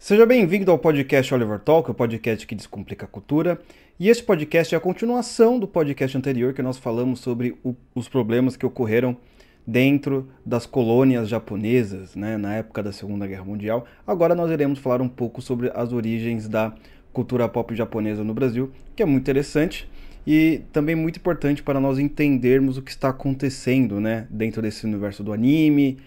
Seja bem-vindo ao podcast Oliver Talk, o podcast que descomplica a cultura. E esse podcast é a continuação do podcast anterior, que nós falamos sobre os problemas que ocorreram dentro das colônias japonesas, né, na época da Segunda Guerra Mundial. Agora nós iremos falar um pouco sobre as origens da cultura pop japonesa no Brasil, que é muito interessante e também muito importante para nós entendermos o que está acontecendo, né, dentro desse universo do anime,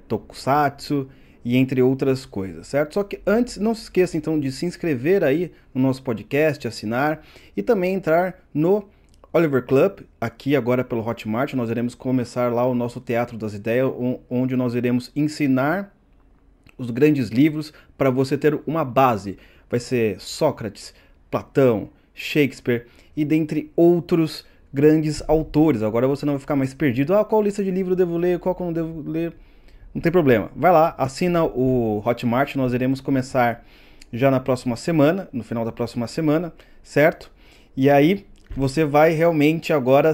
tokusatsu e entre outras coisas, certo? Só que antes, não se esqueça então de se inscrever aí no nosso podcast, assinar e também entrar no Oliver Club, aqui agora pelo Hotmart. Nós iremos começar lá o nosso Teatro das Ideias, onde nós iremos ensinar os grandes livros para você ter uma base. Vai ser Sócrates, Platão, Shakespeare e dentre outros grandes autores. Agora você não vai ficar mais perdido. Qual lista de livro eu devo ler, qual que eu não devo ler? Não tem problema. Vai lá, assina o Hotmart. Nós iremos começar já na próxima semana, no final da próxima semana, certo? E aí você vai realmente agora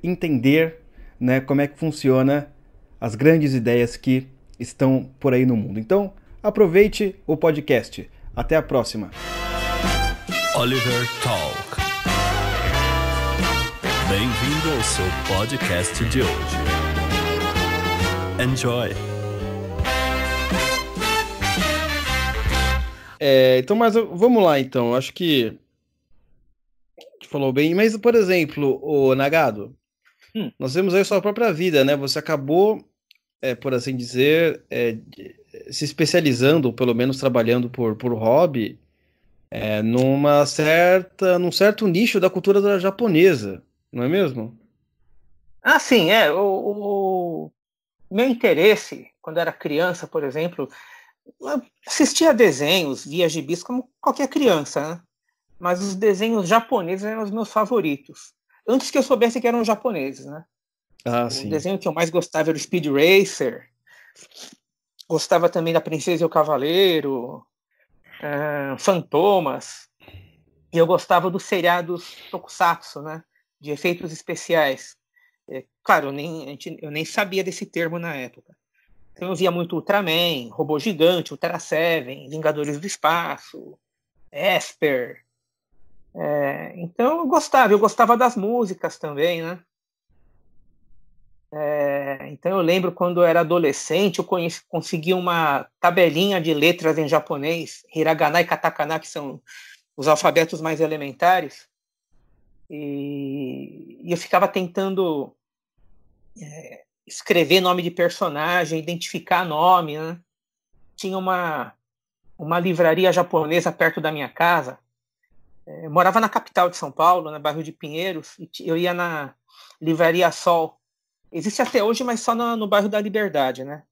entender, né, como é que funciona as grandes ideias que estão por aí no mundo. Então, aproveite o podcast. Até a próxima. Oliver Talk. Bem-vindo ao seu podcast de hoje. Enjoy. Então, mas vamos lá então. Acho que te falou bem. Mas, por exemplo, o Nagado, nós temos aí a sua própria vida, né? Você acabou, por assim dizer, se especializando, ou pelo menos trabalhando por hobby, num certo nicho da cultura japonesa, não é mesmo? Ah, sim, o meu interesse, quando era criança, por exemplo, eu assistia a desenhos, via gibis como qualquer criança, né? Mas os desenhos japoneses eram os meus favoritos. Antes que eu soubesse que eram japoneses, né? O Sim. desenho que eu mais gostava era o Speed Racer. Gostava também da Princesa e o Cavaleiro, Fantomas. E eu gostava dos seriados tokusatsu, né? De efeitos especiais. Claro, eu nem sabia desse termo na época. Então eu via muito Ultraman, Robô Gigante, Ultra Seven, Vingadores do Espaço, Esper. Então eu gostava das músicas também, né? Então eu lembro quando eu era adolescente, eu consegui uma tabelinha de letras em japonês, hiragana e katakana, que são os alfabetos mais elementares, e eu ficava tentando escrever nome de personagem, identificar nome, né? Tinha uma livraria japonesa perto da minha casa. Eu morava na capital de São Paulo, no bairro de Pinheiros, e eu ia na Livraria Sol. Existe até hoje, mas só no bairro da Liberdade, né?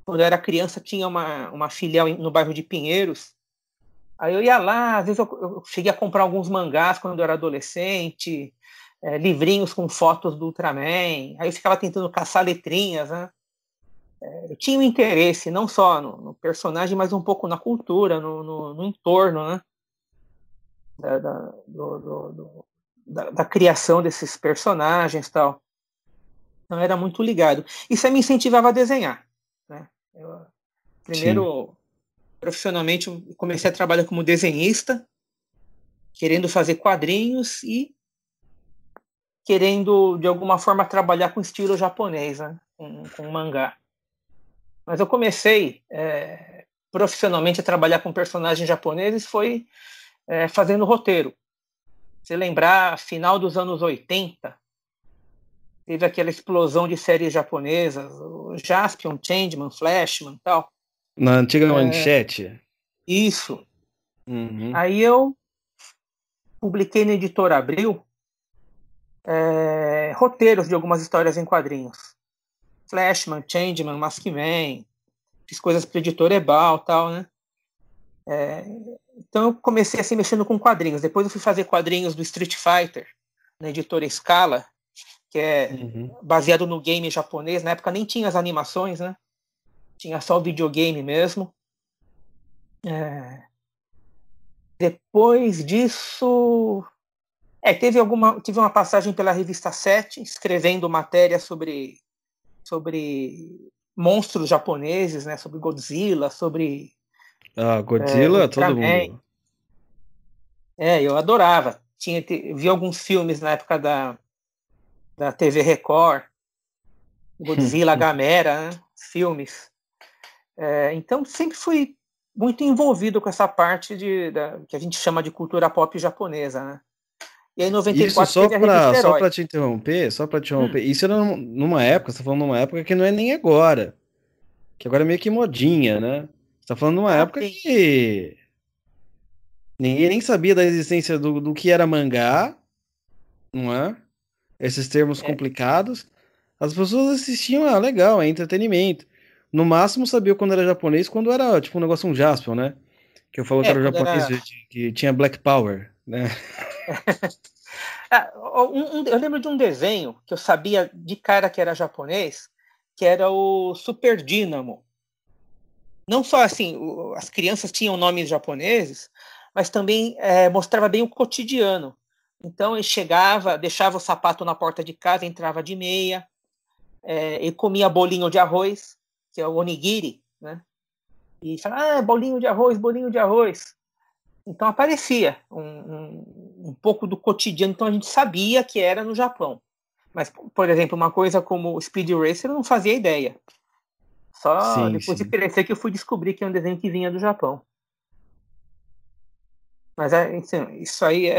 Quando eu era criança, tinha uma filial no bairro de Pinheiros. Aí eu ia lá, às vezes eu cheguei a comprar alguns mangás quando eu era adolescente, livrinhos com fotos do Ultraman. Aí eu ficava tentando caçar letrinhas, né? Eu tinha um interesse não só no personagem, mas um pouco na cultura, no entorno, né? Da criação desses personagens e tal. Então era muito ligado. Isso aí me incentivava a desenhar, né? Primeiro, profissionalmente, eu comecei a trabalhar como desenhista, querendo fazer quadrinhos e querendo, de alguma forma, trabalhar com estilo japonês, né? com mangá. Mas eu comecei profissionalmente a trabalhar com personagens japoneses foi fazendo roteiro. Se lembrar, final dos anos 80, teve aquela explosão de séries japonesas, o Jaspion, Changeman, Flashman e tal. Na antiga Manchete. Isso. Uhum. Aí eu publiquei na Editora Abril roteiros de algumas histórias em quadrinhos. Flashman, Changeman, Maskman, fiz coisas para Editora Ebal e tal, né? Então eu comecei assim mexendo com quadrinhos. Depois eu fui fazer quadrinhos do Street Fighter na Editora Scala, que é baseado no game japonês. Na época nem tinha as animações, né? Tinha só o videogame mesmo. Depois disso, tive uma passagem pela revista 7, escrevendo matéria sobre monstros japoneses, né? Sobre Godzilla, sobre Ah, Godzilla, todo Ultraman. mundo. Eu adorava. Vi alguns filmes na época da TV Record, Godzilla, Gamera, né? Filmes. Então sempre fui muito envolvido com essa parte que a gente chama de cultura pop japonesa, né? E aí em Isso 94 teve a revista só Herói. pra te interromper, isso era numa época, você tá falando numa época que não é nem agora, que agora é meio que modinha, né? Você tá falando numa época Sim. que ninguém nem sabia da existência do que era mangá, não é? Esses termos É, complicados. As pessoas assistiam, legal, é entretenimento. No máximo sabia quando era japonês, quando era tipo um negócio, um Jaspion, né? Que eu falo que era o quando japonês era. que tinha Black Power, né? Eu lembro de um desenho que eu sabia de cara que era japonês, que era o Super Dynamo. Não só assim, as crianças tinham nomes japoneses, mas também mostrava bem o cotidiano. Então ele chegava, deixava o sapato na porta de casa, entrava de meia, e comia bolinho de arroz, que é o onigiri, né? E falava, bolinho de arroz, bolinho de arroz. Então aparecia um pouco do cotidiano, então a gente sabia que era no Japão. Mas, por exemplo, uma coisa como o Speed Racer eu não fazia ideia. Só Sim, depois de sim. crescer que eu fui descobrir que é um desenho que vinha do Japão. Mas assim, isso aí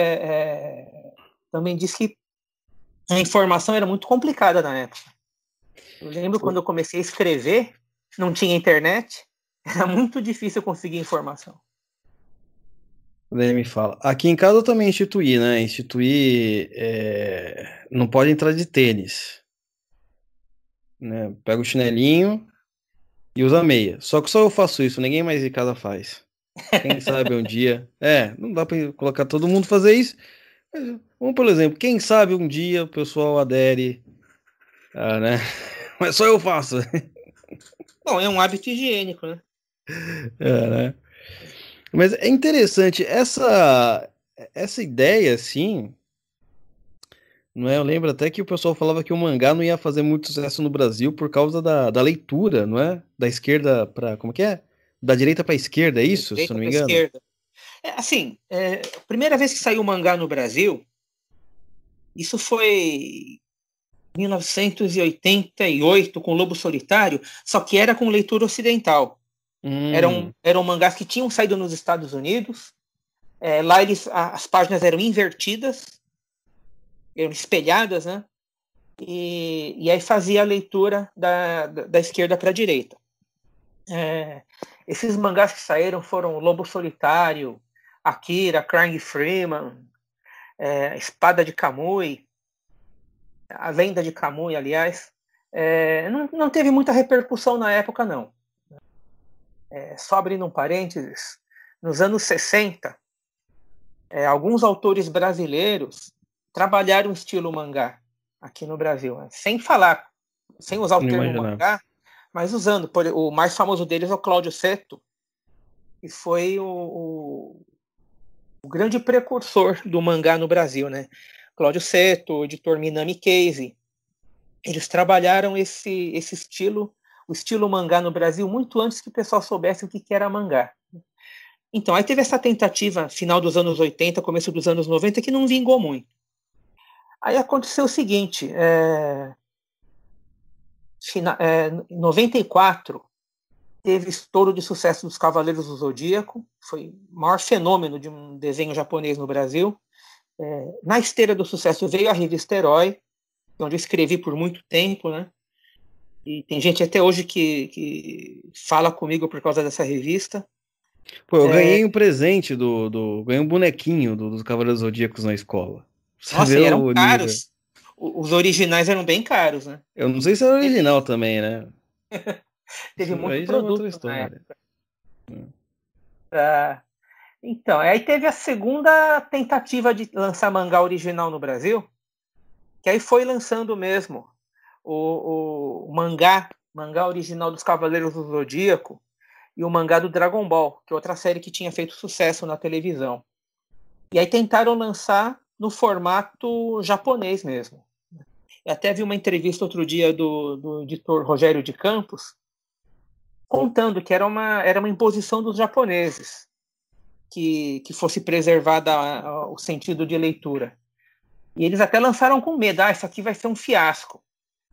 também diz que a informação era muito complicada na época. Eu lembro quando eu comecei a escrever, não tinha internet, era muito difícil conseguir informação. Daí me fala. Aqui em casa eu também instituí, né? Não pode entrar de tênis, né? Pega o chinelinho e usa meia. Só que só eu faço isso, ninguém mais em casa faz. Quem sabe um dia. Não dá pra colocar todo mundo fazer isso. Mas, vamos, por exemplo, quem sabe um dia o pessoal adere, né? Mas só eu faço. Bom, é um hábito higiênico, né? Né? Mas é interessante essa ideia, assim. Não é? Eu lembro até que o pessoal falava que o mangá não ia fazer muito sucesso no Brasil por causa da leitura, não é? Da esquerda para, como que é? Da direita para esquerda, é Da isso, se eu direita não me para a engano? esquerda. Assim, a primeira vez que saiu o mangá no Brasil, isso foi 1988 com Lobo Solitário, só que era com leitura ocidental. Hum, Eram mangás que tinham saído nos Estados Unidos. Lá as páginas eram invertidas, eram espelhadas, né? E aí fazia a leitura da esquerda para a direita. Esses mangás que saíram foram Lobo Solitário, Akira, Crying Freeman, Espada de Kamui, A Lenda de Kamui, aliás. Não teve muita repercussão na época, não. Só abrindo um parênteses, nos anos 60, alguns autores brasileiros trabalharam o estilo mangá aqui no Brasil, né? Sem usar o não termo imaginava. mangá, mas usando. O mais famoso deles é o Cláudio Seto, que foi o grande precursor do mangá no Brasil, né? Cláudio Seto, o editor Minami Case, eles trabalharam esse estilo, o estilo mangá no Brasil, muito antes que o pessoal soubesse o que era mangá. Então, aí teve essa tentativa, final dos anos 80, começo dos anos 90, que não vingou muito. Aí aconteceu o seguinte, em 94, teve estouro de sucesso dos Cavaleiros do Zodíaco, foi o maior fenômeno de um desenho japonês no Brasil. Na esteira do sucesso veio a revista Herói, onde eu escrevi por muito tempo, né? E tem gente até hoje que fala comigo por causa dessa revista. Pô, eu ganhei um presente ganhei um bonequinho dos Cavaleiros Zodíacos na escola. Pra você Nossa, vê e eram o nível. caros. Os originais eram bem caros, né? Eu não sei se era Teve, original também, né? teve Isso muito aí já é outra produto na história. época. Então, aí teve a segunda tentativa de lançar mangá original no Brasil, que aí foi lançando mesmo o mangá original dos Cavaleiros do Zodíaco e o mangá do Dragon Ball, que é outra série que tinha feito sucesso na televisão. E aí tentaram lançar no formato japonês mesmo. Eu até vi uma entrevista outro dia do editor Rogério de Campos, contando que era uma imposição dos japoneses que fosse preservada o sentido de leitura. E eles até lançaram com medo, isso aqui vai ser um fiasco.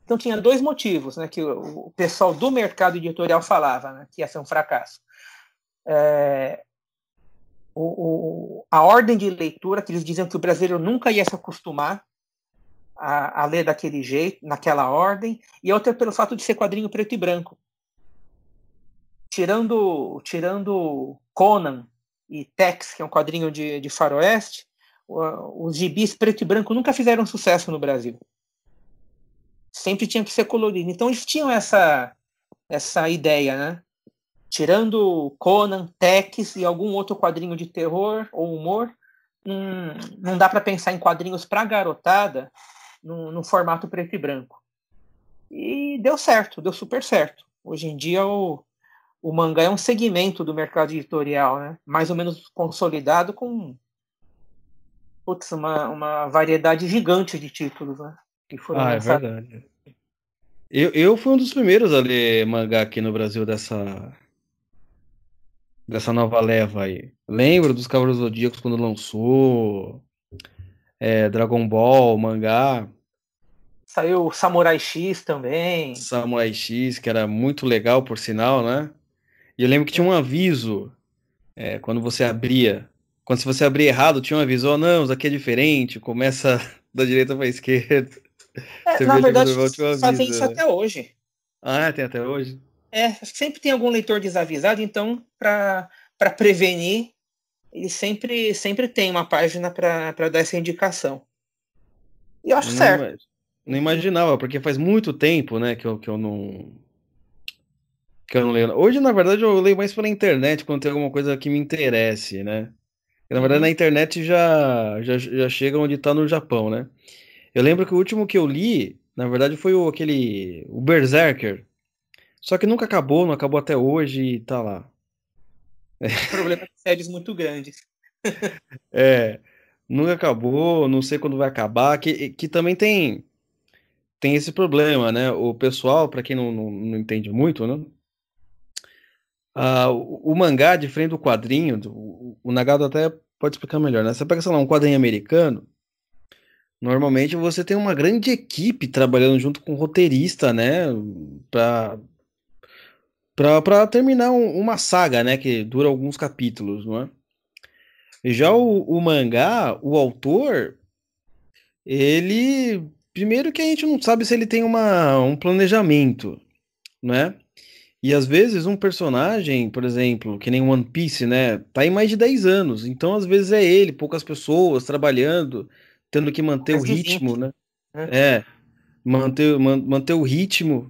Então tinha 2 motivos, né, que o pessoal do mercado editorial falava, né, que ia ser um fracasso. A ordem de leitura, que eles diziam que o brasileiro nunca ia se acostumar a ler daquele jeito, naquela ordem, e outra pelo fato de ser quadrinho preto e branco. Tirando Conan e Tex, que é um quadrinho de faroeste, os gibis preto e branco nunca fizeram sucesso no Brasil. Sempre tinha que ser colorido. Então eles tinham essa ideia, né? Tirando Conan, Tex e algum outro quadrinho de terror ou humor, não dá para pensar em quadrinhos para garotada no formato preto e branco. E deu certo, deu super certo. Hoje em dia o mangá é um segmento do mercado editorial, né? Mais ou menos consolidado com uma variedade gigante de títulos, né? Que foram É lançados. verdade. Eu fui um dos primeiros a ler mangá aqui no Brasil dessa nova leva aí. Lembro dos Cavaleiros Zodíacos quando lançou, Dragon Ball, mangá, Saiu o Samurai X também. Samurai X, que era muito legal, por sinal, né? E eu lembro que tinha um aviso, quando você abria. Se você abria errado, tinha um aviso, não, isso aqui é diferente, começa da direita para esquerda. Você Na vê de verdade, observar, tinha um fazem aviso, isso né? até hoje. Tem até hoje? Sempre tem algum leitor desavisado, então, para prevenir, ele sempre tem uma página para dar essa indicação. E eu acho certo. Não imaginava, porque faz muito tempo, né, que eu não leio. Hoje, na verdade, eu leio mais pela internet quando tem alguma coisa que me interesse, né? Porque, na verdade, na internet já chega onde tá no Japão, né? Eu lembro que o último que eu li, na verdade, foi o Berserker. Só que nunca acabou, não acabou até hoje e tá lá. Problema de séries muito grandes. Nunca acabou, não sei quando vai acabar, que também tem esse problema, né? O pessoal, pra quem não entende muito, né? O mangá, diferente do quadrinho, o Nagado até pode explicar melhor, né? Você pega, sei lá, um quadrinho americano, normalmente você tem uma grande equipe trabalhando junto com o roteirista, né? Pra terminar uma saga, né? Que dura alguns capítulos, não é? E já o mangá, o autor, ele... Primeiro que a gente não sabe se ele tem um planejamento, né? E às vezes um personagem, por exemplo, que nem One Piece, né? Tá em mais de 10 anos. Então, às vezes é ele, poucas pessoas trabalhando, tendo que manter o Mais de ritmo, 20, né? né? Manter o ritmo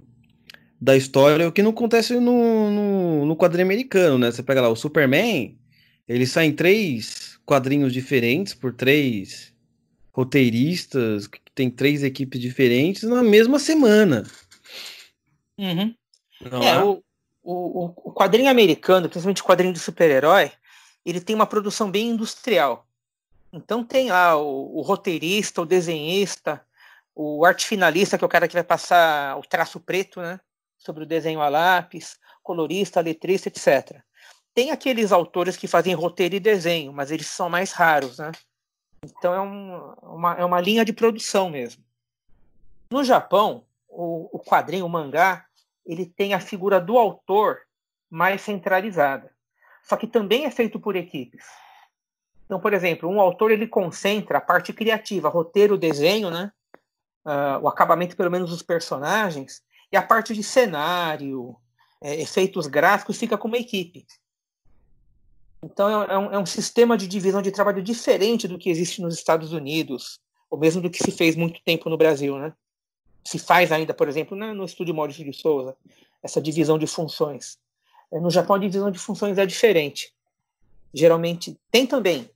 da história, o que não acontece no quadrinho americano, né? Você pega lá o Superman, ele sai em 3 quadrinhos diferentes por 3 roteiristas, que tem 3 equipes diferentes na mesma semana. Uhum. Não é? O quadrinho americano, principalmente o quadrinho de super-herói, ele tem uma produção bem industrial. Então tem lá o roteirista, o desenhista, o arte finalista, que é o cara que vai passar o traço preto, né, sobre o desenho a lápis, colorista, letrista, etc. Tem aqueles autores que fazem roteiro e desenho, mas eles são mais raros, né? Então é uma linha de produção mesmo. No Japão, o quadrinho, o mangá, ele tem a figura do autor mais centralizada. Só que também é feito por equipes. Então, por exemplo, um autor ele concentra a parte criativa, roteiro, desenho, né? O acabamento, pelo menos, dos personagens, e a parte de cenário, efeitos gráficos, fica com uma equipe. Então, é um sistema de divisão de trabalho diferente do que existe nos Estados Unidos, ou mesmo do que se fez muito tempo no Brasil, né? Se faz ainda, por exemplo, no estúdio Maurício de Souza, essa divisão de funções. No Japão, a divisão de funções é diferente. Geralmente, tem também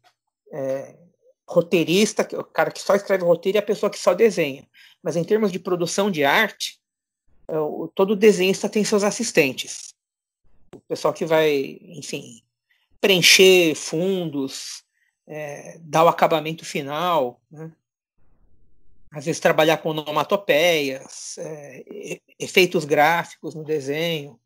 roteirista, o cara que só escreve roteiro, e a pessoa que só desenha. Mas em termos de produção de arte, todo desenhista tem seus assistentes. O pessoal que vai, enfim, preencher fundos, dar o acabamento final, né? Às vezes trabalhar com onomatopeias, efeitos gráficos no desenho.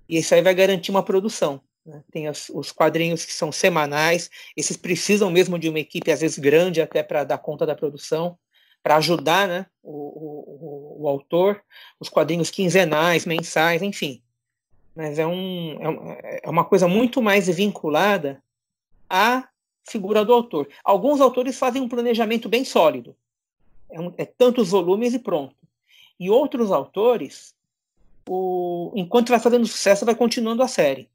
E isso aí vai garantir uma produção, né? Tem os quadrinhos que são semanais, esses precisam mesmo de uma equipe, às vezes grande, até para dar conta da produção, para ajudar, né, o autor, os quadrinhos quinzenais, mensais, enfim. Mas é uma coisa muito mais vinculada à figura do autor. Alguns autores fazem um planejamento bem sólido, é tantos volumes e pronto. E outros autores, enquanto vai fazendo sucesso, vai continuando a série.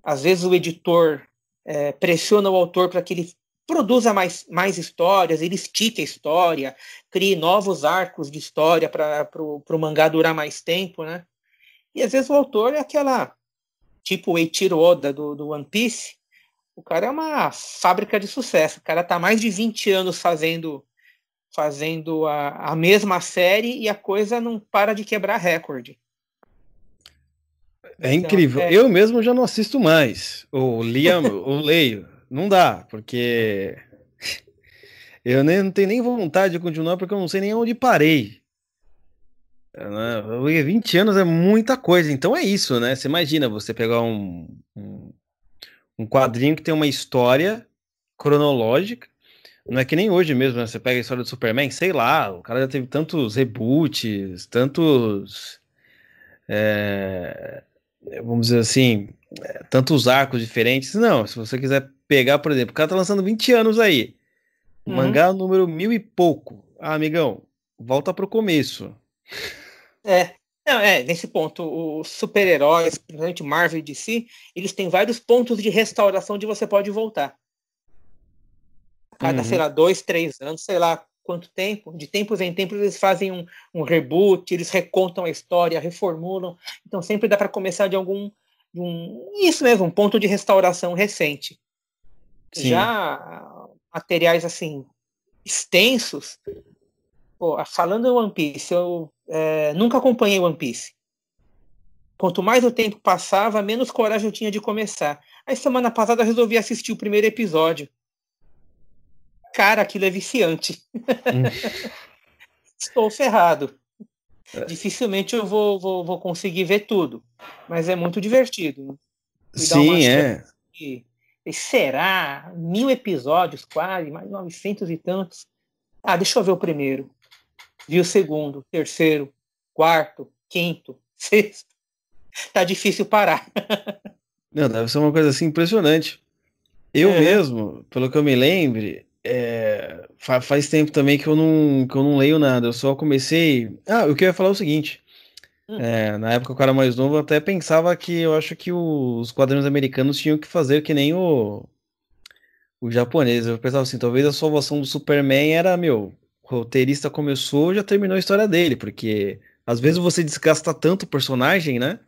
Às vezes o editor pressiona o autor para que ele produza mais histórias, ele estique a história, crie novos arcos de história para o mangá durar mais tempo, né? E às vezes o autor é aquela, tipo o Eiichiro Oda do One Piece, o cara é uma fábrica de sucesso, o cara tá mais de 20 anos fazendo a mesma série e a coisa não para de quebrar recorde. É incrível. Eu mesmo já não assisto mais. Ou leio. Não dá, porque eu não tenho nem vontade de continuar, porque eu não sei nem onde parei. 20 anos é muita coisa. Então é isso, né? Você imagina você pegar um quadrinho que tem uma história cronológica. Não é que nem hoje mesmo, né? Você pega a história do Superman, sei lá, o cara já teve tantos reboots, tantos... vamos dizer assim, tantos arcos diferentes. Não, se você quiser pegar, por exemplo, o cara tá lançando 20 anos aí, mangá número 1000 e pouco. Ah, amigão, volta pro começo. Nesse ponto, os super-heróis, principalmente Marvel e DC, eles têm vários pontos de restauração onde você pode voltar. Cada, sei lá, 2, 3 anos, sei lá quanto tempo, de tempos em tempos eles fazem um reboot, eles recontam a história, reformulam, então sempre dá para começar de isso mesmo, um ponto de restauração recente. Sim. Já materiais assim extensos, falando em One Piece, eu nunca acompanhei One Piece. Quanto mais o tempo passava, menos coragem eu tinha de começar. Aí semana passada eu resolvi assistir o primeiro episódio. Cara, aquilo é viciante. Estou ferrado. Dificilmente eu vou conseguir ver tudo. Mas é muito divertido. Sim, E será? 1000 episódios quase, mais 900 e tantos. Deixa eu ver o primeiro. Vi o segundo, terceiro, quarto, quinto, sexto. Tá difícil parar. Não, deve ser uma coisa assim impressionante. Eu mesmo, pelo que eu me lembre, faz tempo também que eu não leio nada. Eu só comecei. O que eu ia falar é o seguinte. Na época que eu era mais novo, eu até pensava que eu acho que os quadrinhos americanos tinham que fazer que nem o japonês. Eu pensava assim, talvez a salvação do Superman era, o roteirista começou, já terminou a história dele, porque às vezes você desgasta tanto o personagem, né?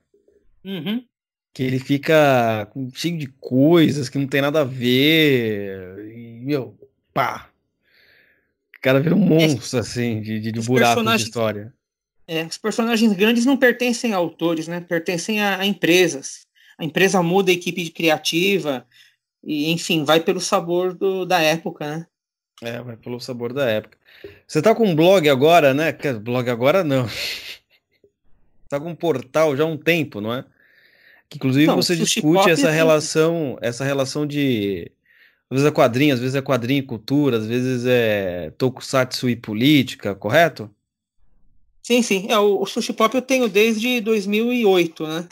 Que ele fica cheio de coisas que não tem nada a ver. E, pá. O cara vira um monstro, assim, de buracos de história. Os personagens grandes não pertencem a autores, né? Pertencem a empresas. A empresa muda a equipe criativa e, enfim, vai pelo sabor da época, né? Vai pelo sabor da época. Você tá com um blog agora, né? Blog agora não. Tá com um portal já há um tempo, não é? Que, inclusive você discute essa relação de... Às vezes é quadrinho, às vezes é quadrinho e cultura, às vezes é tokusatsu e política, correto? Sim. O Sushi Pop eu tenho desde 2008, né?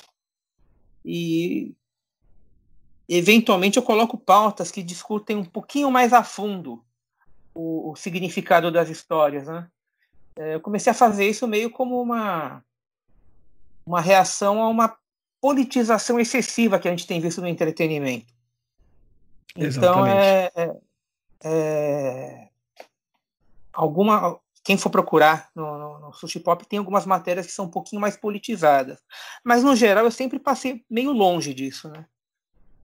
E eventualmente eu coloco pautas que discutem um pouquinho mais a fundo o significado das histórias, né? Eu comecei a fazer isso meio como uma reação a uma politização excessiva que a gente tem visto no entretenimento. Então, quem for procurar no Sushi Pop tem algumas matérias que são um pouquinho mais politizadas. Mas, no geral, eu sempre passei meio longe disso, né?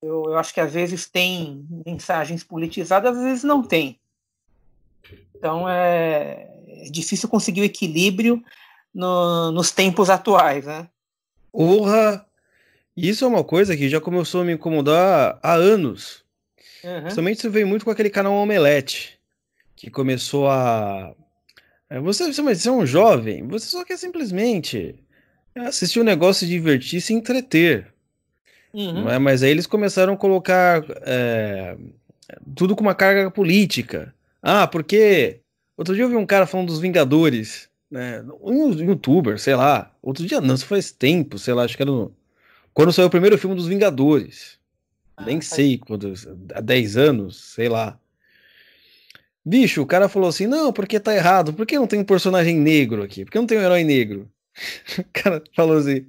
Eu acho que às vezes tem mensagens politizadas, às vezes não tem. Então, é difícil conseguir o equilíbrio nos tempos atuais, né? Isso é uma coisa que já começou a me incomodar há anos. Principalmente isso veio muito com aquele canal Omelete, que começou a... Você é um jovem, você só quer simplesmente assistir um negócio, se divertir, se entreter. Não Uhum. é? Mas aí eles começaram a colocar tudo com uma carga política. Ah, porque outro dia eu vi um cara falando dos Vingadores, né? Um youtuber, sei lá. Outro dia não, isso faz tempo, sei lá, acho que era quando saiu o primeiro filme dos Vingadores. Nem sei, quando, há 10 anos, sei lá. Bicho, o cara falou assim: não, porque tá errado, por que não tem um personagem negro aqui? Por que não tem um herói negro? O cara falou assim,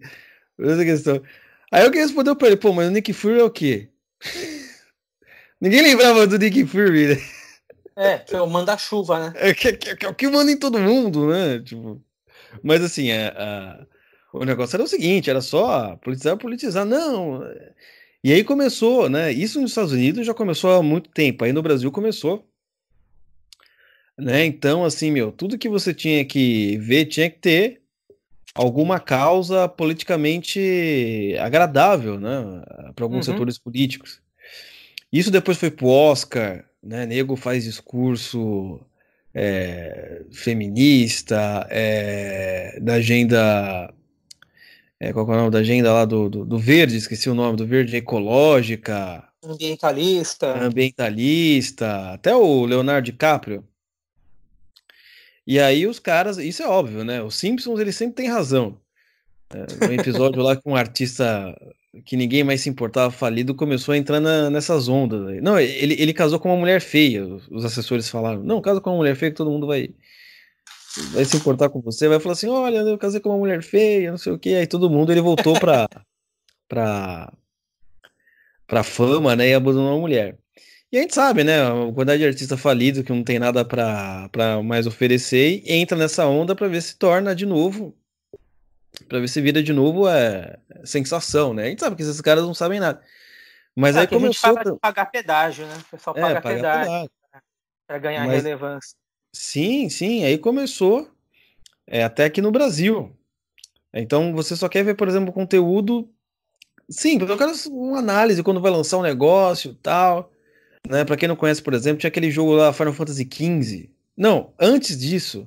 essa questão. Aí alguém respondeu pra ele: pô, mas o Nick Fury é o quê? Ninguém lembrava do Nick Fury, né? Que é o manda-chuva, né? É o que manda em todo mundo, né? Tipo, mas assim, o negócio era o seguinte: era só politizar, não. E aí começou, né? Isso nos Estados Unidos já começou há muito tempo, aí no Brasil começou. Né? Então, assim, meu, tudo que você tinha que ver tinha que ter alguma causa politicamente agradável, né, para alguns Uhum. setores políticos. Isso depois foi pro Oscar, né? Nego faz discurso feminista, da agenda, qual que é o nome da agenda lá do verde, esqueci o nome, do verde ecológica, Ambientalista. ambientalista, até o Leonardo DiCaprio. E aí os caras, isso é óbvio, né? Os Simpsons, eles sempre têm razão. No episódio lá com um artista que ninguém mais se importava falido, começou a entrar nessas ondas aí. Não, ele casou com uma mulher feia, os assessores falaram. Não, casa com uma mulher feia que todo mundo vai se importar com você, vai falar assim, olha, eu casei com uma mulher feia, não sei o quê. Aí todo mundo, ele voltou pra, pra fama, né, e abandonou a mulher. E a gente sabe, né, a quantidade de artista falido que não tem nada pra mais oferecer e entra nessa onda pra ver se torna de novo, pra ver se vira de novo sensação, né? A gente sabe que esses caras não sabem nada. Mas aí Que a gente começou. fala de pagar pedágio, né? O pessoal paga Pagar pedágio pedágio. para ganhar Mas relevância. sim, sim, aí começou até aqui no Brasil. Então você só quer ver, por exemplo, conteúdo. Sim, eu quero uma análise quando vai lançar um negócio e tal. Né? Pra quem não conhece, por exemplo, tinha aquele jogo lá, Final Fantasy XV. Não, antes disso,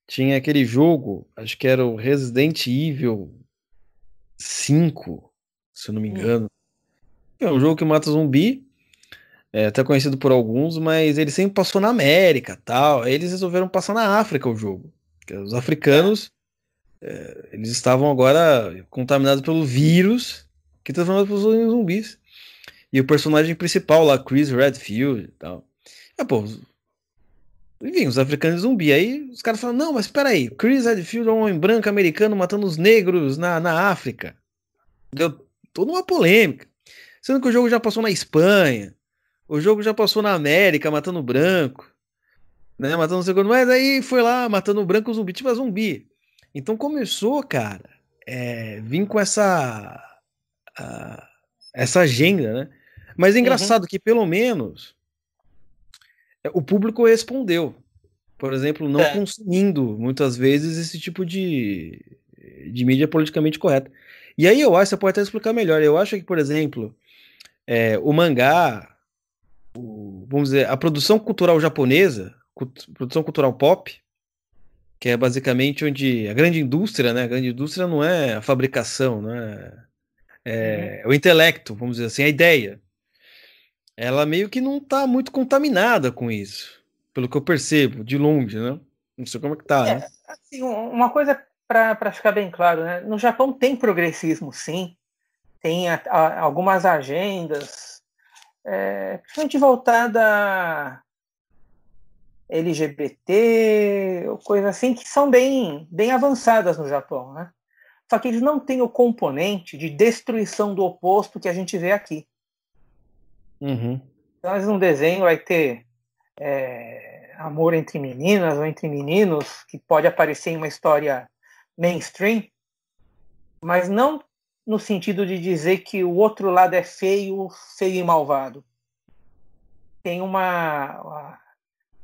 tinha aquele jogo, acho que era o Resident Evil 5, se eu não me Hum. engano. É um jogo que mata zumbi, até conhecido por alguns, mas ele sempre passou na América, tal. Aí eles resolveram passar na África o jogo. Porque os É. africanos, eles estavam agora contaminados pelo vírus que transformou as pessoas em zumbis. E o personagem principal lá, Chris Redfield e tal. Pô, enfim, os africanos zumbi. Aí os caras falam, não, mas peraí, Chris Redfield é um homem branco americano matando os negros na África. Deu toda uma polêmica. Sendo que o jogo já passou na Espanha, o jogo já passou na América, matando branco, né? Matando não sei quando, mas aí foi lá, matando branco zumbi, tipo zumbi. Então começou, cara, vir com a- essa agenda, né? Mas é Uhum. engraçado que pelo menos o público respondeu. Por exemplo, não É. consumindo muitas vezes esse tipo de mídia politicamente correta. E aí eu acho, você pode até explicar melhor. Eu acho que, por exemplo, o mangá, vamos dizer, a produção cultural japonesa, produção cultural pop, que é basicamente onde a grande indústria, né? A grande indústria não é a fabricação, né? Uhum. É o intelecto, vamos dizer assim, a ideia. Ela meio que não tá muito contaminada com isso, pelo que eu percebo, de longe, né? Não sei como é que tá, né? Assim, uma coisa para ficar bem claro, né? No Japão tem progressismo, sim. Tem algumas agendas, principalmente voltada a LGBT, ou coisa assim, que são bem avançadas no Japão, né? Só que eles não têm o componente de destruição do oposto que a gente vê aqui. Uhum. Então, num desenho vai ter amor entre meninas ou entre meninos, que pode aparecer em uma história mainstream, mas não no sentido de dizer que o outro lado é feio, feio e malvado. Tem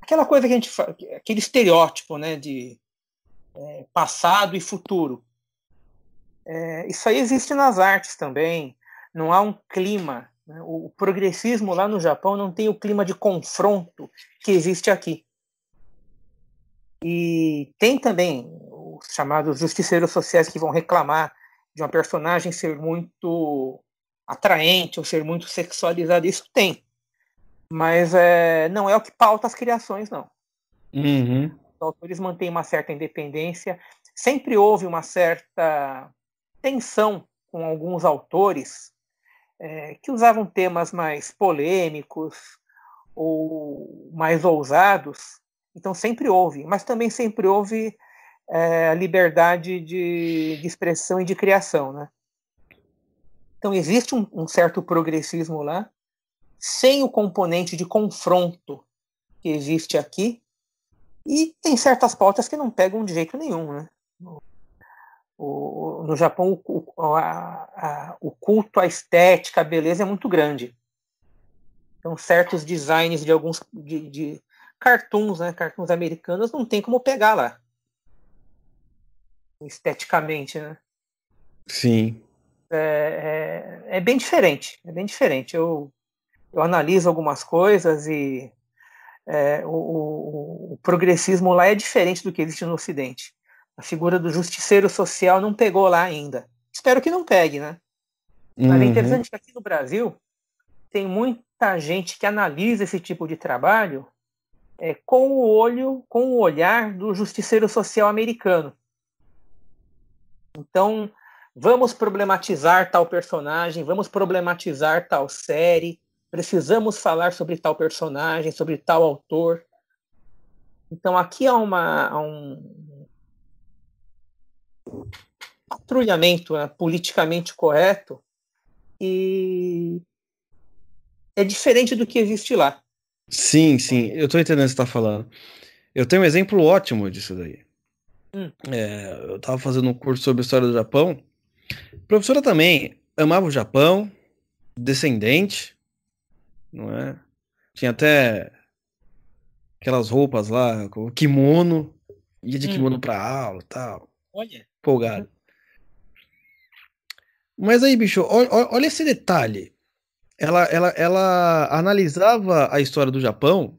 aquela coisa que a gente fala, aquele estereótipo, né, de passado e futuro. Isso aí existe nas artes também. Não há um clima. Né? O progressismo lá no Japão não tem o clima de confronto que existe aqui. E tem também os chamados justiceiros sociais que vão reclamar de uma personagem ser muito atraente ou ser muito sexualizada, isso tem. Mas não é o que pauta as criações, não. Uhum. Os autores mantêm uma certa independência. Sempre houve uma certa tensão com alguns autores que usavam temas mais polêmicos ou mais ousados. Então sempre houve, mas também sempre houve a liberdade de expressão e de criação, né? Então existe um certo progressismo lá, sem o componente de confronto que existe aqui, e tem certas pautas que não pegam de jeito nenhum, né? No Japão, o culto à estética, à beleza é muito grande. Então, certos designs de alguns de cartoons, né? Cartoons americanos, não tem como pegar lá. Esteticamente, né? Sim. É bem diferente. É bem diferente. Eu analiso algumas coisas e o progressismo lá é diferente do que existe no Ocidente. A figura do justiceiro social não pegou lá ainda. Espero que não pegue, né? Mas é interessante que aqui no Brasil tem muita gente que analisa esse tipo de trabalho com o olhar do justiceiro social americano. Então, vamos problematizar tal personagem, vamos problematizar tal série, precisamos falar sobre tal personagem, sobre tal autor. Então, aqui há um patrulhamento politicamente correto e é diferente do que existe lá. Sim, sim, eu tô entendendo o que você tá falando. Eu tenho um exemplo ótimo disso daí. Eu tava fazendo um curso sobre história do Japão. A professora também amava o Japão, descendente, não é? Tinha até aquelas roupas lá, com o kimono, ia de kimono pra aula e tal. Olha. Empolgado. Mas aí, bicho, olha esse detalhe. Ela analisava a história do Japão,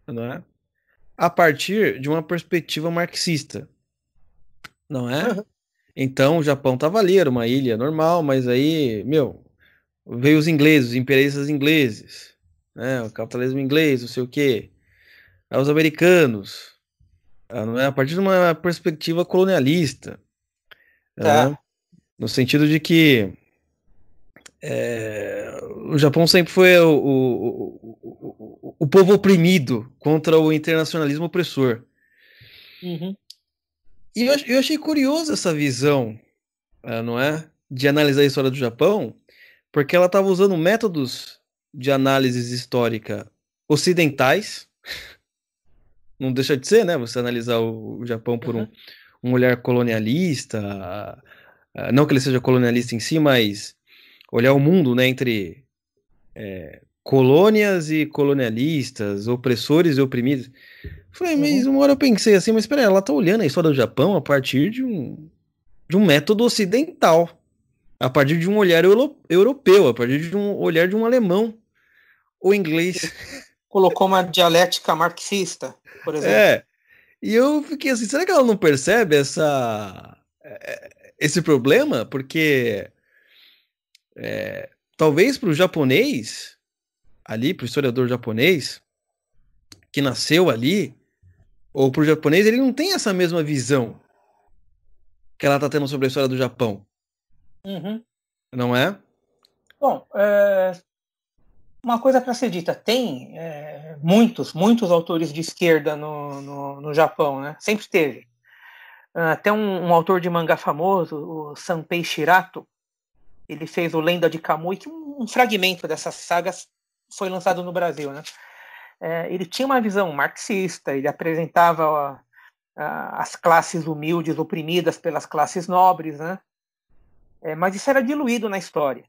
não é? A partir de uma perspectiva marxista, não é? Então o Japão tava ali, era uma ilha normal, mas aí, veio os ingleses, os imperialistas ingleses, né? O capitalismo inglês, não sei o quê. Aí os americanos, não é? A partir de uma perspectiva colonialista, né? Tá. No sentido de que o Japão sempre foi o povo oprimido contra o internacionalismo opressor. Uhum. E eu achei curioso essa visão, não é? De analisar a história do Japão, porque ela estava usando métodos de análise histórica ocidentais. Não deixa de ser, né? Você analisar o Japão por um olhar colonialista, não que ele seja colonialista em si, mas olhar o mundo, né, entre colônias e colonialistas, opressores e oprimidos. Falei, mas uma hora eu pensei assim, mas peraí, ela tá olhando a história do Japão a partir de um método ocidental, a partir de um olhar europeu, a partir de um olhar de um alemão ou inglês. Colocou uma dialética marxista, por exemplo. É, e eu fiquei assim, será que ela não percebe esse problema? Porque talvez para o japonês, ali, para o historiador japonês, que nasceu ali, ou para o japonês, ele não tem essa mesma visão que ela está tendo sobre a história do Japão. Uhum. Não é? Bom, uma coisa para ser dita, tem muitos autores de esquerda no Japão, né? Sempre teve. Até um autor de mangá famoso, o Sanpei Shirato, ele fez o Lenda de Kamui, que um fragmento dessas sagas foi lançado no Brasil, né? Ele tinha uma visão marxista, ele apresentava as classes humildes oprimidas pelas classes nobres, né? Mas isso era diluído na história.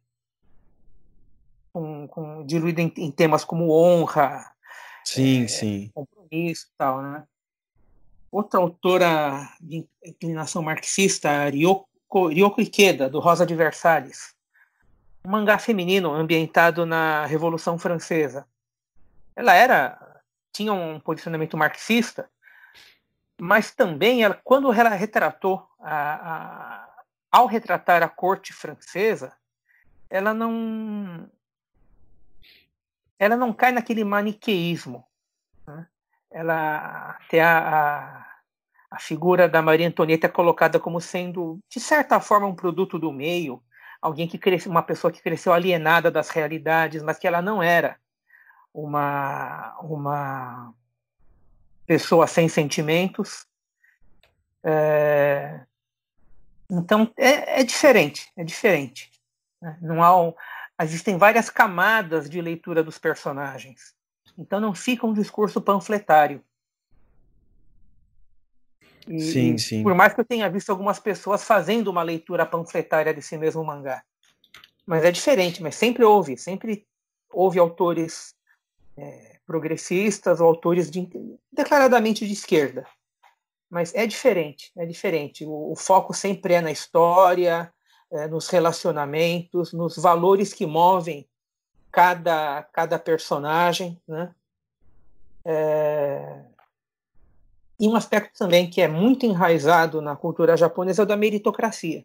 Diluído em temas como honra, Sim. compromisso e tal, né? Outra autora de inclinação marxista, Ryoko Ikeda, do Rosa de Versalhes. Um mangá feminino ambientado na Revolução Francesa. Ela tinha um posicionamento marxista, Mas também, quando ela retratou, ao retratar a corte francesa, ela não cai naquele maniqueísmo, né? Ela até a figura da Maria Antonieta é colocada como sendo, de certa forma, um produto do meio, alguém que cresceu, uma pessoa que cresceu alienada das realidades, mas que ela não era uma pessoa sem sentimentos. Então é diferente, né? Não há existem várias camadas de leitura dos personagens. Então não fica um discurso panfletário. Sim, E sim. por mais que eu tenha visto algumas pessoas fazendo uma leitura panfletária desse mesmo mangá, mas é diferente, mas sempre houve autores progressistas ou autores declaradamente de esquerda. Mas é diferente. O foco sempre é na história, nos relacionamentos, nos valores que movem cada personagem, né? E um aspecto também que é muito enraizado na cultura japonesa é o da meritocracia.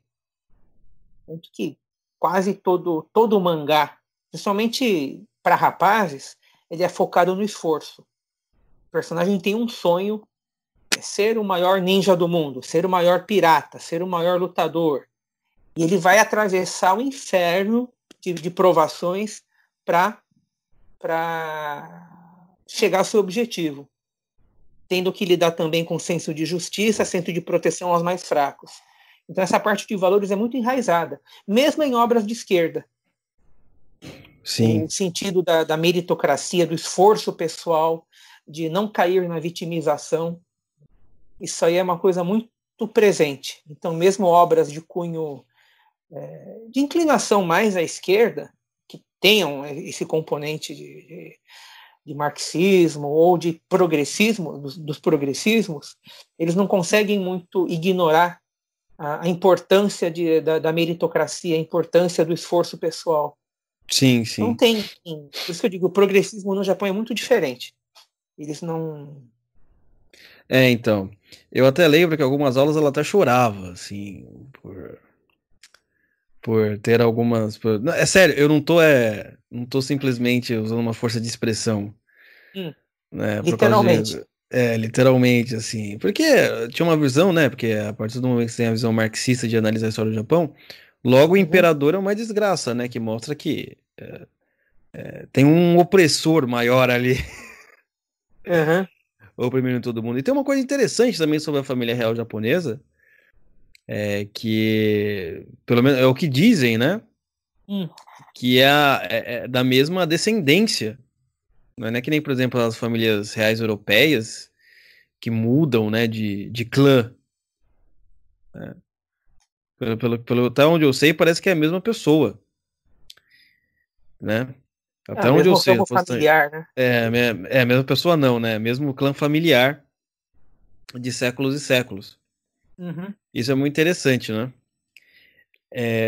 Tanto que quase todo mangá, principalmente para rapazes, ele é focado no esforço. O personagem tem um sonho, é ser o maior ninja do mundo, ser o maior pirata, ser o maior lutador. E ele vai atravessar o inferno de provações para chegar ao seu objetivo, tendo que lidar também com senso de justiça, senso de proteção aos mais fracos. Então essa parte de valores é muito enraizada, mesmo em obras de esquerda. Sim. O sentido da meritocracia, do esforço pessoal, de não cair na vitimização, isso aí é uma coisa muito presente. Então mesmo obras de cunho de inclinação mais à esquerda, que tenham esse componente de marxismo ou de progressismo, dos progressismos, eles não conseguem muito ignorar a importância da meritocracia, a importância do esforço pessoal. Sim, sim. Não tem. Por isso que eu digo, o progressismo no Japão é muito diferente. Eles não. Então. Eu até lembro que algumas aulas ela até chorava, assim, por ter algumas. Não, é sério, eu não tô simplesmente usando uma força de expressão, né? Por causa Literalmente. de. Literalmente, assim. Porque tinha uma visão, né? Porque a partir do momento que você tem a visão marxista de analisar a história do Japão, logo o imperador é uma desgraça, né? Que mostra que tem um opressor maior ali, Uhum. oprimindo todo mundo. E tem uma coisa interessante também sobre a família real japonesa, que, pelo menos, é o que dizem, né? Que é da mesma descendência. Não é que nem, por exemplo, as famílias reais europeias que mudam, né, de clã. Né? Até onde eu sei, parece que é a mesma pessoa, né? Até onde eu Mesmo sei. ramo familiar, né? A mesma pessoa não, né? Mesmo clã familiar de séculos e séculos. Uhum. Isso é muito interessante, né?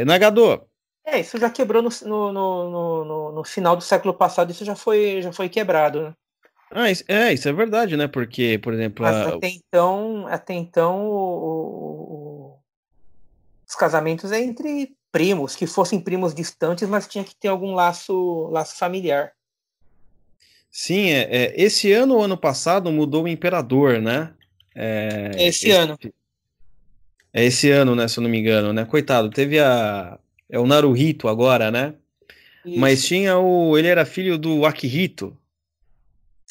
Nagador. Isso já quebrou no final do século passado, isso já foi quebrado, né? Isso é verdade, né? Porque, por exemplo, Mas até então os casamentos é entre primos, que fossem primos distantes, mas tinha que ter algum laço familiar. sim, esse ano ou ano passado mudou o imperador, né? Esse ano. É esse ano, né? Se eu não me engano, né? Coitado, teve é o Naruhito agora, né? Mas Isso. tinha ele era filho do Akihito.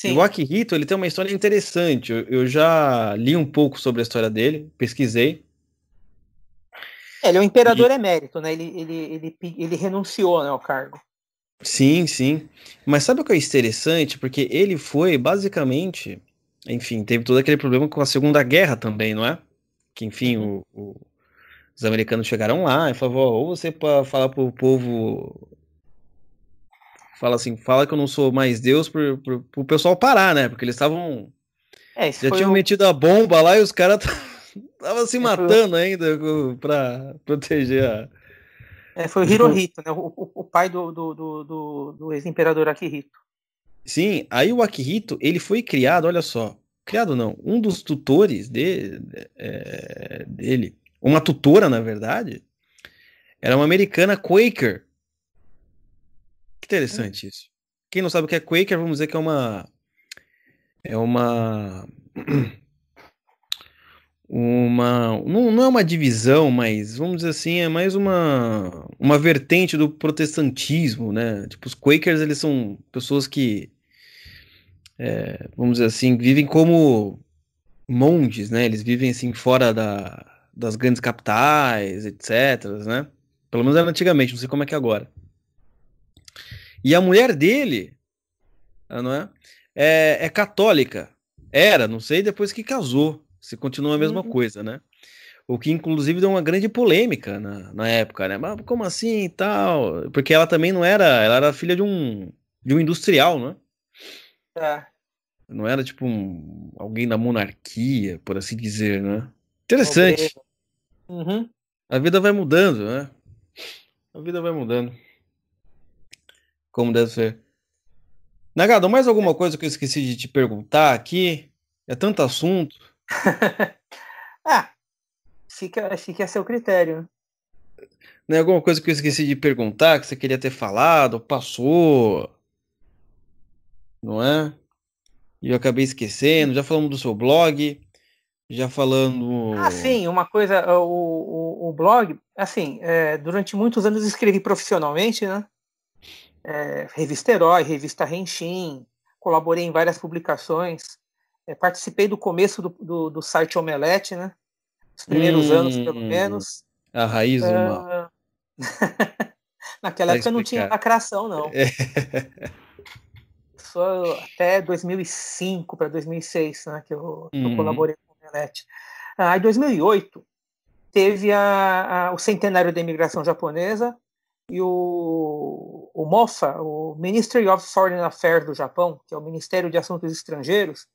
E o Sim. Akihito, ele tem uma história interessante. Eu já li um pouco sobre a história dele, pesquisei. Ele é o E imperador emérito, né? Ele renunciou, né, ao cargo. sim, sim. Mas sabe o que é interessante? Porque ele foi basicamente, enfim, teve todo aquele problema com a Segunda Guerra também, não é? Que, enfim, Uhum. os americanos chegaram lá e falaram, ou você fala pro povo, fala assim, fala que eu não sou mais Deus pro pessoal parar, né? Porque eles estavam, Esse já foi tinham o. metido a bomba lá e os caras estavam se Foi o, matando ainda pra proteger foi o os Hirohito, né? O pai do ex-imperador Akihito. Sim, aí o Akihito, ele foi criado, olha só. criado não, um dos tutores dele, uma tutora, na verdade, era uma americana Quaker. Que interessante isso. Quem não sabe o que é Quaker, vamos dizer que é não é uma divisão, mas vamos dizer assim, é mais uma vertente do protestantismo, né? Tipo, os Quakers, eles são pessoas que, vamos dizer assim, vivem como monges, né? Eles vivem assim fora das grandes capitais, etc, né? Pelo menos era antigamente, não sei como é que é agora. E a mulher dele, não é católica. Era, não sei depois que casou, se continua a mesma coisa, né? O que inclusive deu uma grande polêmica na época, né? Mas como assim e tal? Porque ela também não era, ela era filha de um industrial, né? É, Não era tipo alguém da monarquia, por assim dizer, né? Interessante. nobreza. Uhum. A vida vai mudando, né? A vida vai mudando, como deve ser. Nagado, mais alguma coisa que eu esqueci de te perguntar aqui? É tanto assunto. Ah, fica a seu critério. Né? Alguma coisa que eu esqueci de perguntar, que você queria ter falado, passou, não é? E eu acabei esquecendo. Já falamos do seu blog, já Ah, falando. sim, uma coisa, o blog, assim, durante muitos anos escrevi profissionalmente, né? Revista Herói, revista Renshin, colaborei em várias publicações, participei do começo do site Omelete, né? Os primeiros anos, pelo Hum, menos. a raiz do mal. Ah, naquela Tá época não tinha explicado. lacração, não. Só até 2005 para 2006, né, que eu Uhum. colaborei com o Omelete. Em 2008, teve o centenário da imigração japonesa e o MOFA, o Ministry of Foreign Affairs do Japão, que é o Ministério de Assuntos Estrangeiros,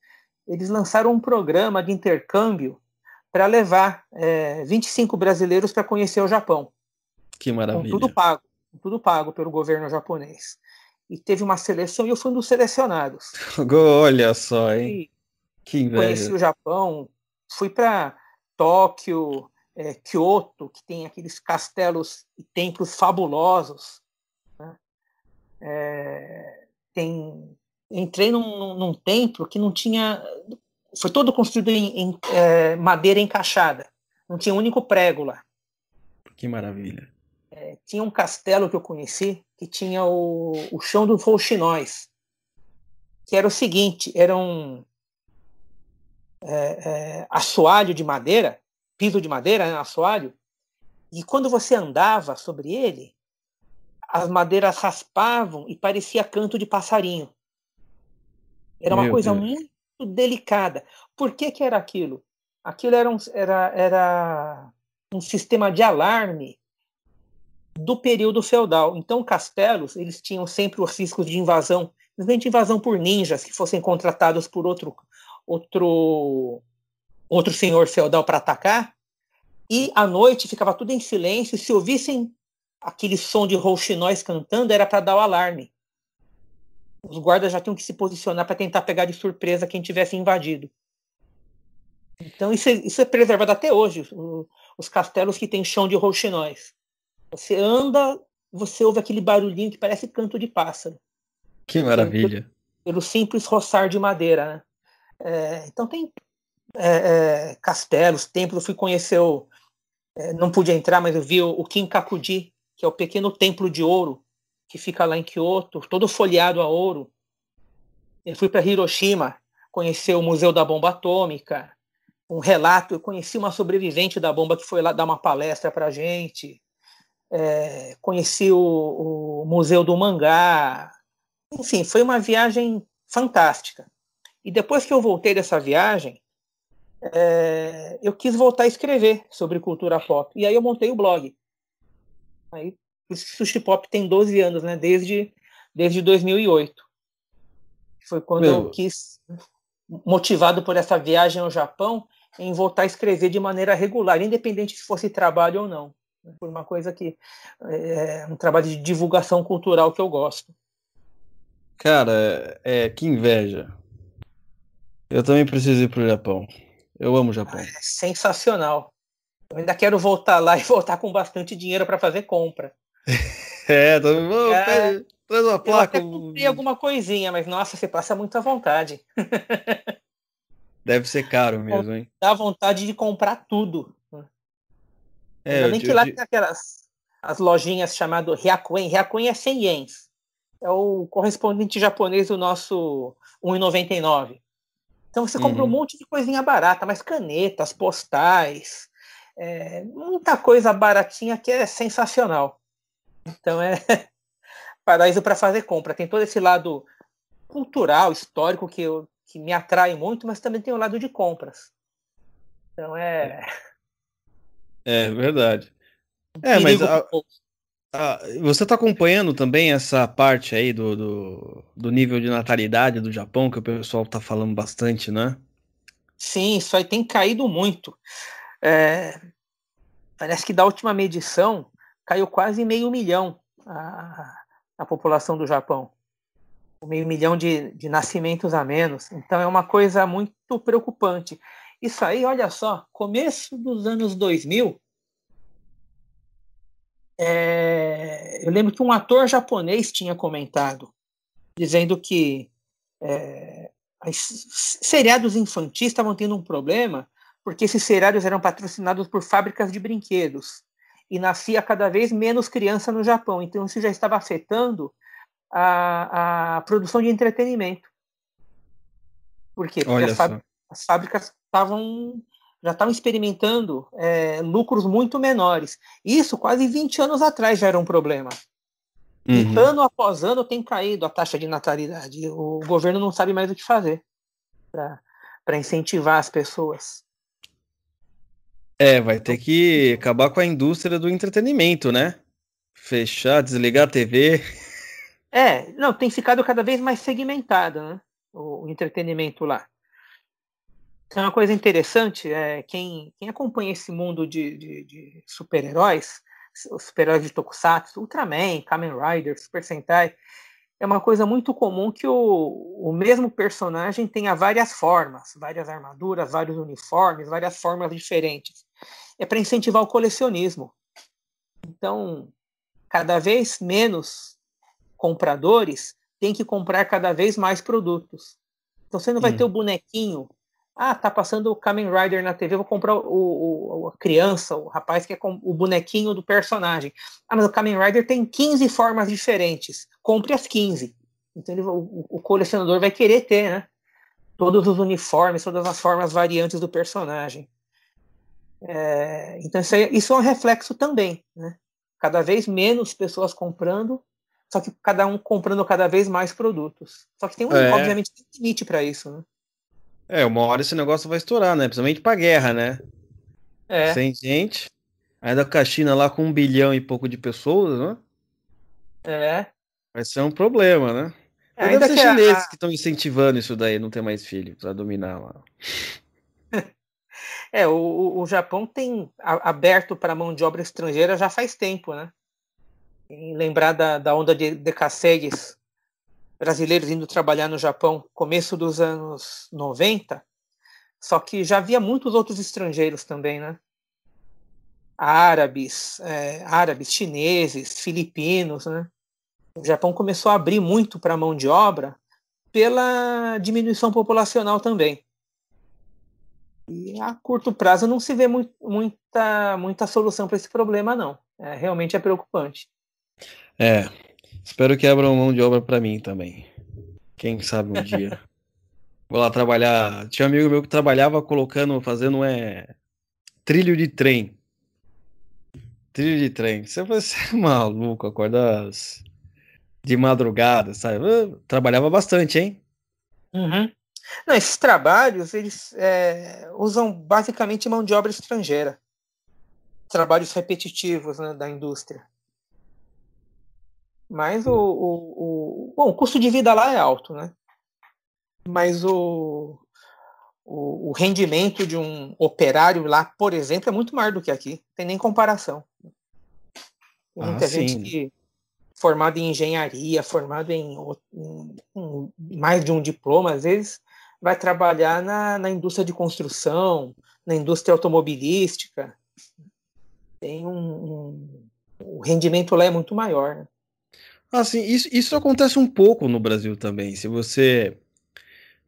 eles lançaram um programa de intercâmbio para levar 25 brasileiros para conhecer o Japão, Que com maravilha. tudo pago pelo governo japonês. E teve uma seleção e eu fui um dos selecionados. Olha só, hein? E Que conheci inveja. o Japão, fui para Tóquio, Kyoto, que tem aqueles castelos e templos fabulosos. Né? Entrei num templo que não tinha. Foi todo construído em madeira encaixada. Não tinha um único prego lá. Que maravilha. Tinha um castelo que eu conheci que tinha o chão dos rouxinóis, que era o seguinte: era um assoalho de madeira, piso de madeira, né, assoalho, e quando você andava sobre ele, as madeiras raspavam e parecia canto de passarinho. Era uma Meu coisa Deus. muito delicada. Por que era aquilo? Aquilo era um sistema de alarme do período feudal. Então, castelos, eles tinham sempre os riscos de invasão, simplesmente invasão por ninjas que fossem contratados por outro senhor feudal para atacar. E à noite ficava tudo em silêncio. Se ouvissem aquele som de rouxinóis cantando, era para dar o alarme. Os guardas já tinham que se posicionar para tentar pegar de surpresa quem tivesse invadido. Então isso é preservado até hoje. Os castelos que têm chão de rouxinóis. Você anda, você ouve aquele barulhinho que parece canto de pássaro. Que maravilha. Pelo simples roçar de madeira. Né? Então tem castelos, templos. Eu fui conhecer não pude entrar, mas eu vi o Kinkakuji, que é o pequeno templo de ouro que fica lá em Kyoto, todo folheado a ouro. Eu fui para Hiroshima, conhecer o Museu da Bomba Atômica, um relato. Eu conheci uma sobrevivente da bomba que foi lá dar uma palestra para a gente. Conheci o Museu do Mangá. Enfim, foi uma viagem fantástica. E depois que eu voltei dessa viagem, eu quis voltar a escrever sobre cultura pop. E aí eu montei o blog. Aí, o Sushi Pop tem 12 anos, né? Desde 2008. Foi quando eu Meu, quis, motivado por essa viagem ao Japão, em voltar a escrever de maneira regular, independente se fosse trabalho ou não. Por uma coisa que é um trabalho de divulgação cultural que eu gosto. cara, que inveja. Eu também preciso ir pro Japão. Eu amo o Japão. É sensacional. Eu ainda quero voltar lá e voltar com bastante dinheiro para fazer compra. É, É, traz uma eu placa. até comprei alguma coisinha, mas nossa, você passa muita vontade. Deve ser caro mesmo, hein? Dá vontade de comprar tudo. É, Ainda bem que lá tem aquelas as lojinhas chamadas Hyakuen. Hyakuen é 100 ienes. É o correspondente japonês do nosso 1,99. Então você compra um Uhum. monte de coisinha barata, mas canetas, postais, muita coisa baratinha que é sensacional. Então é paraíso para fazer compra. Tem todo esse lado cultural, histórico que me atrai muito, mas também tem o lado de compras. Então É verdade. um É, mas perigo para o bolso. você está acompanhando também essa parte aí do nível de natalidade do Japão, que o pessoal está falando bastante, né? Sim, isso aí tem caído muito. É, parece que da última medição caiu quase meio milhão a população do Japão. Meio milhão de nascimentos a menos. Então é uma coisa muito preocupante. Isso aí, olha só, começo dos anos 2000, eu lembro que um ator japonês tinha comentado, dizendo que seriados infantis estavam tendo um problema porque esses seriados eram patrocinados por fábricas de brinquedos e nascia cada vez menos criança no Japão. Então isso já estava afetando a produção de entretenimento. Por quê? Porque Olha só. as fábricas já estavam experimentando lucros muito menores. Isso quase 20 anos atrás já era um problema. E Uhum. ano após ano tem caído a taxa de natalidade. O governo não sabe mais o que fazer para incentivar as pessoas. É, vai ter que acabar com a indústria do entretenimento, né? Fechar, desligar a TV. Não, tem ficado cada vez mais segmentado, né? O entretenimento lá. Então, uma coisa interessante é quem acompanha esse mundo de super-heróis, os super-heróis de Tokusatsu, Ultraman, Kamen Rider, Super Sentai, é uma coisa muito comum que o mesmo personagem tenha várias formas, várias armaduras, vários uniformes, várias formas diferentes. É para incentivar o colecionismo. Então, cada vez menos compradores têm que comprar cada vez mais produtos. Então você não vai ter o Hum. bonequinho. Ah, tá passando o Kamen Rider na TV, vou comprar a criança, o rapaz que é o bonequinho do personagem. Ah, mas o Kamen Rider tem 15 formas diferentes. Compre as 15. Então o colecionador vai querer ter, né? Todos os uniformes, todas as formas variantes do personagem. Então isso é um reflexo também, né? Cada vez menos pessoas comprando, só que cada um comprando cada vez mais produtos. Só que É, obviamente, tem um limite para isso, né? uma hora esse negócio vai estourar, né? Principalmente pra guerra, né? É, Sem gente. Ainda com a China lá com 1 bilhão e pouco de pessoas, né? é. Vai ser um problema, né? Mas deve Ainda ser que chineses que estão incentivando isso daí, não ter mais filho, pra dominar lá. o Japão tem aberto para mão de obra estrangeira já faz tempo, né? Em lembrar da onda de cacegues brasileiros indo trabalhar no Japão, começo dos anos 90, só que já havia muitos outros estrangeiros também, né? Árabes, chineses, filipinos, né? O Japão começou a abrir muito para a mão de obra pela diminuição populacional também. E a curto prazo não se vê muita solução para esse problema, não. Realmente é preocupante. É, espero que abram mão de obra pra mim também. Quem sabe um dia. Vou lá trabalhar. Tinha um amigo meu que trabalhava fazendo trilho de trem. Trilho de trem. Você é maluco, acorda de madrugada, sabe? Eu trabalhava bastante, hein? Uhum. Não, esses trabalhos eles usam basicamente mão de obra estrangeira, trabalhos repetitivos, né, da indústria. Mas bom, o custo de vida lá é alto, né? Mas o rendimento de um operário lá, por exemplo, é muito maior do que aqui. Não tem nem comparação. Tem Ah, muita gente sim. que formado em engenharia, formado em mais de um diploma, às vezes vai trabalhar na indústria de construção, na indústria automobilística. Tem o rendimento lá é muito maior, né? Assim, isso acontece um pouco no Brasil também. Se você,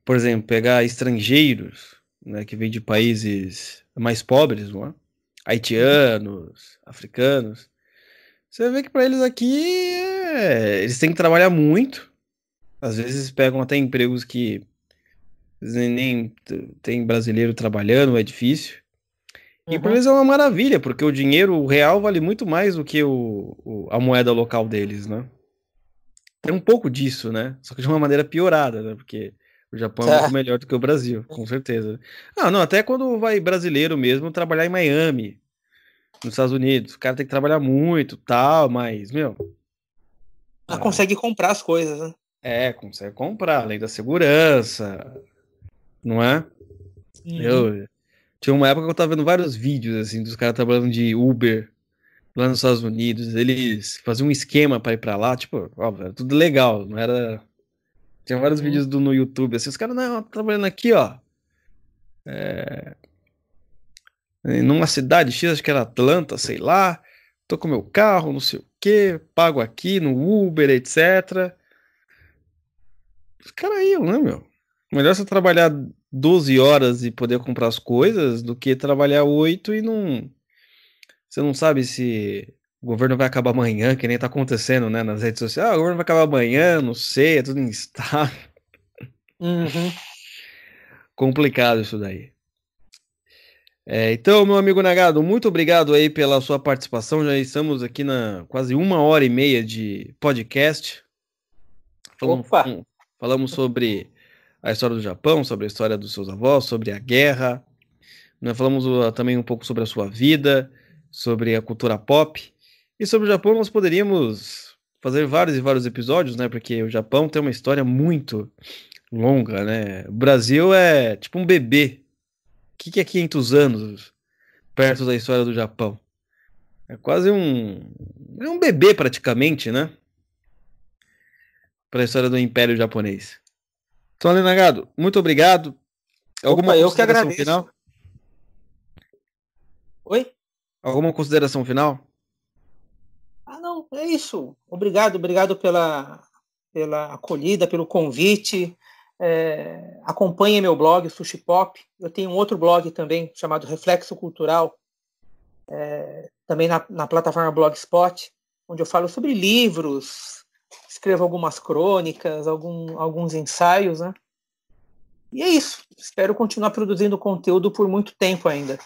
por exemplo, pegar estrangeiros, né, que vêm de países mais pobres, não é? Haitianos, africanos, você vê que para eles aqui eles têm que trabalhar muito. Às vezes pegam até empregos que nem tem brasileiro trabalhando, é difícil. E para eles é uma maravilha, porque o dinheiro o real vale muito mais do que a moeda local deles, né? Tem um pouco disso, né? Só que de uma maneira piorada, né? Porque o Japão é muito melhor do que o Brasil, com certeza. Ah, não, até quando vai brasileiro mesmo trabalhar em Miami, nos Estados Unidos. O cara tem que trabalhar muito, tal, mas, meu... Consegue comprar as coisas, né? Consegue comprar, além da segurança, não é? Tinha uma época que eu tava vendo vários vídeos, assim, dos caras trabalhando de Uber lá nos Estados Unidos. Eles faziam um esquema pra ir pra lá, tipo, óbvio, era tudo legal, não era... Tinha vários vídeos no YouTube, assim, os caras, não, trabalhando aqui, ó. Numa cidade X, acho que era Atlanta, sei lá. Tô com meu carro, não sei o quê, pago aqui no Uber, etc. Os caras iam, né, meu? Melhor você trabalhar 12 horas e poder comprar as coisas do que trabalhar 8 e não... Você não sabe se o governo vai acabar amanhã, que nem tá acontecendo, né, nas redes sociais. Ah, o governo vai acabar amanhã, não sei, é tudo instável. Complicado isso daí. Então, meu amigo Nagado, muito obrigado aí pela sua participação. Já estamos aqui na quase 1h30 de podcast. Falamos sobre a história do Japão, sobre a história dos seus avós, sobre a guerra. Nós falamos também um pouco sobre a sua vida, sobre a cultura pop. E sobre o Japão nós poderíamos fazer vários e vários episódios, né? Porque o Japão tem uma história muito longa, né? O Brasil é tipo um bebê. O que é 500 anos perto da história do Japão? É quase é um bebê praticamente, né? Para a história do Império Japonês. Então, Ale Nagado, muito obrigado. Alguma consideração final? Oi? Alguma consideração final? Não, é isso. Obrigado pela acolhida, pelo convite. Acompanhe meu blog, Sushi Pop. Eu tenho um outro blog também, chamado Reflexo Cultural, também na plataforma Blogspot, onde eu falo sobre livros, escrevo algumas crônicas, alguns ensaios, né? E é isso. Espero continuar produzindo conteúdo por muito tempo ainda.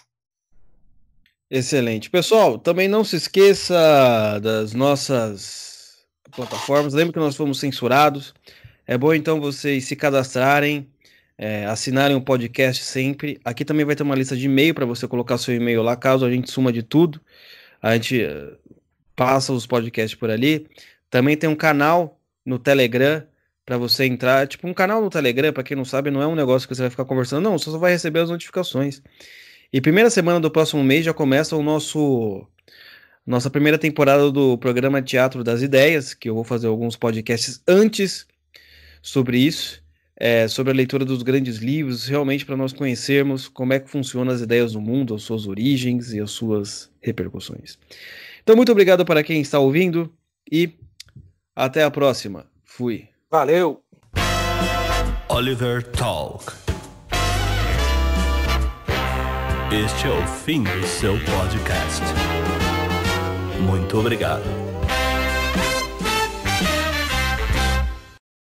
Excelente. Pessoal, também não se esqueça das nossas plataformas. Lembre que nós fomos censurados. É bom, então, vocês se cadastrarem, assinarem o podcast sempre. Aqui também vai ter uma lista de e-mail para você colocar seu e-mail lá, caso a gente suma de tudo. A gente passa os podcasts por ali. Também tem um canal no Telegram para você entrar. Tipo, um canal no Telegram, para quem não sabe, não é um negócio que você vai ficar conversando. Não, você só vai receber as notificações. E primeira semana do próximo mês já começa nossa primeira temporada do programa Teatro das Ideias, que eu vou fazer alguns podcasts antes sobre isso, sobre a leitura dos grandes livros, realmente para nós conhecermos como é que funcionam as ideias no mundo, as suas origens e as suas repercussões. Então, muito obrigado para quem está ouvindo e até a próxima. Fui. Valeu! Oliver Talk. Este é o fim do seu podcast. Muito obrigado.